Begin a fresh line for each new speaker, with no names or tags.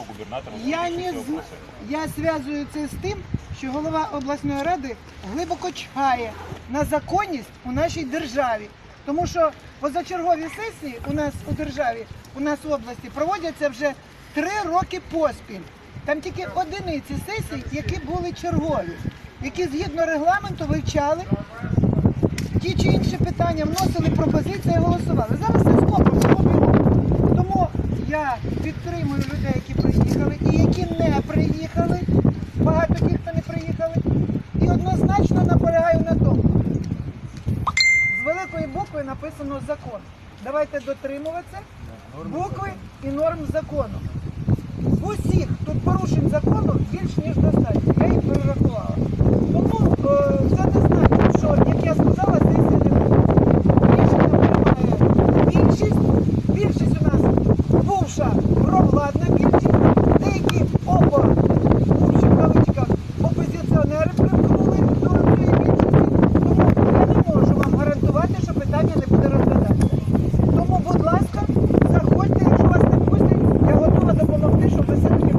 самого губернатора.
Я зв'язую це з тим, що голова обласної ради глибоко чхає на законність у нашій державі. Тому що позачергові сесії у нас у державі, у нас в області проводяться вже 3 роки поспіль. Там тільки одиниці сесій, які були чергові, які згідно регламенту вивчали ті чи інші питання, вносили пропозиції і голосували. Зараз це скопом. Тому я підтримую людей, які приїхали і які не приїхали, багато тих, хто не приїхали, і однозначно наполягаю на тому. З великої букви написано закон. Давайте дотримуватися букви і норм закону. Усіх тут порушень закону більш ніж достатньо. Я їх перерахувала. Тому це не значить, що, як я сказала, сесія не буде. Рішення приймає більшість. Більшість у нас бувша провладна більшість. Деякі бувші в кавичках опозиціонери примкнули до цієї більшості. Тому я не можу вам гарантувати, що питання не буде розглядатися. Тому, будь ласка, заходьте, якщо вас не пустять, я готова допомогти, щоб ви все-таки